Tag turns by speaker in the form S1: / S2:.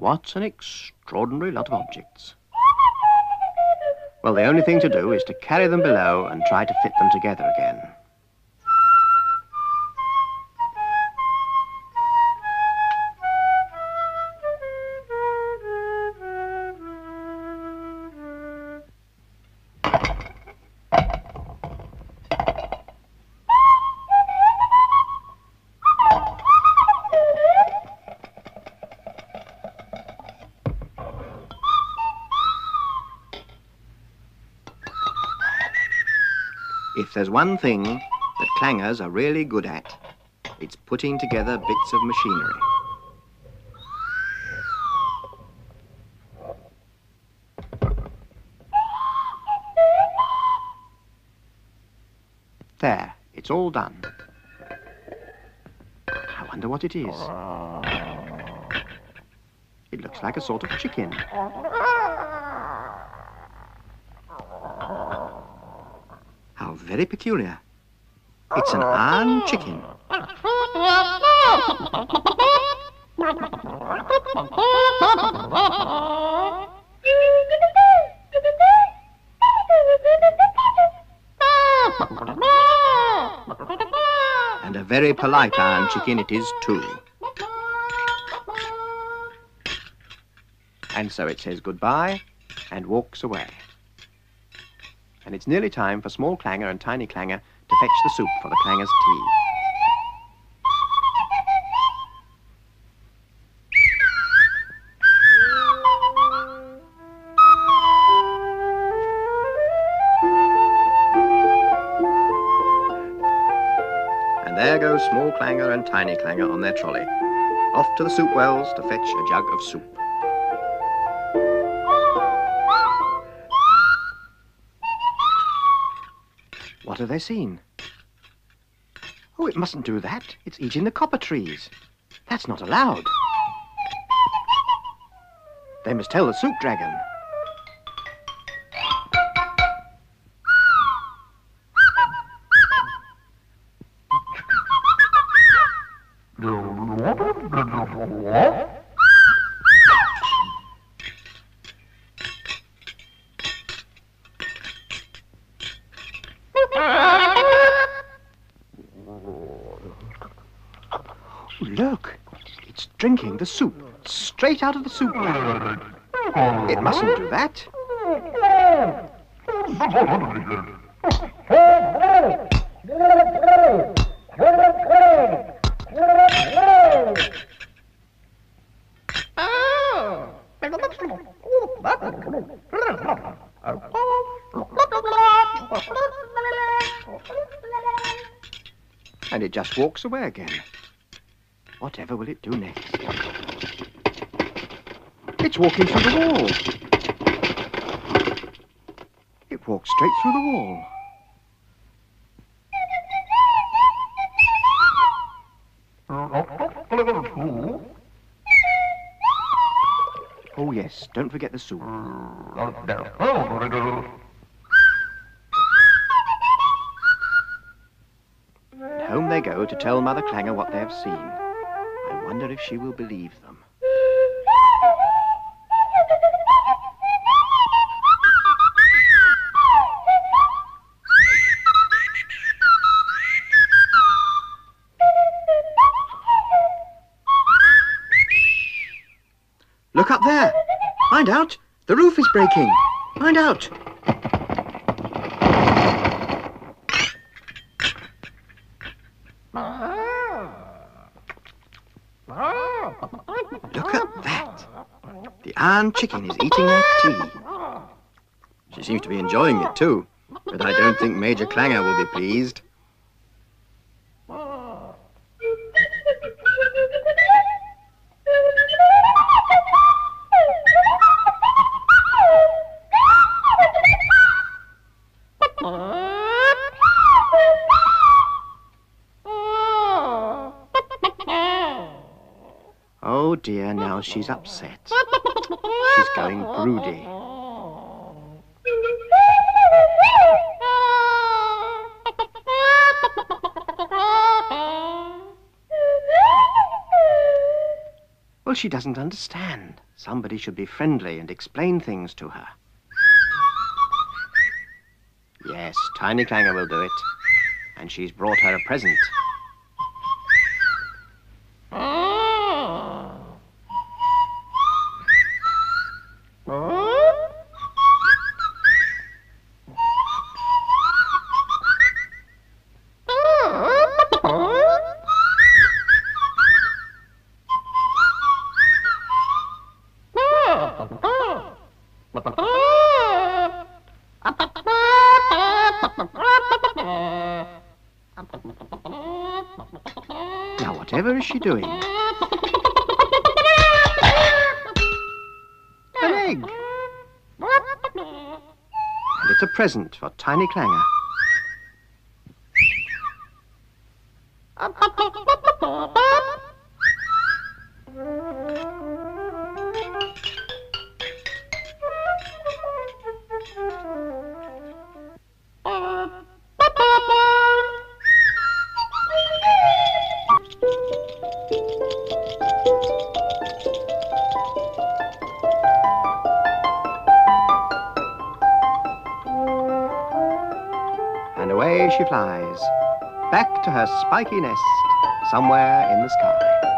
S1: What an extraordinary lot of objects. Well, the only thing to do is to carry them below and try to fit them together again. If there's one thing that clangers are really good at, it's putting together bits of machinery. There, it's all done. I wonder what it is. It looks like a sort of chicken. How very peculiar. It's an iron chicken. And a very polite iron chicken it is too. And so it says goodbye and walks away. And it's nearly time for Small Clanger and Tiny Clanger to fetch the soup for the Clangers' tea. And there go Small Clanger and Tiny Clanger on their trolley, off to the soup wells to fetch a jug of soup. What have they seen? Oh, it mustn't do that. It's eating the copper trees. That's not allowed. They must tell the soup dragon. Look, it's drinking the soup straight out of the soup bag. It mustn't do that. And it just walks away again. Whatever will it do next? It's walking through the wall. It walks straight through the wall. Oh, yes, don't forget the soup. And home they go to tell Mother Clanger what they have seen. I wonder if she will believe them. Look up there! Find out! The roof is breaking! Find out! Look at that! The iron chicken is eating their tea. She seems to be enjoying it too, but I don't think Major Clanger will be pleased. Oh dear, now she's upset. She's going broody. Well, she doesn't understand. Somebody should be friendly and explain things to her. Yes, Tiny Clanger will do it. And she's brought her a present. Now, whatever is she doing? An egg. And it's a present for Tiny Clanger. And away she flies, back to her spiky nest, somewhere in the sky.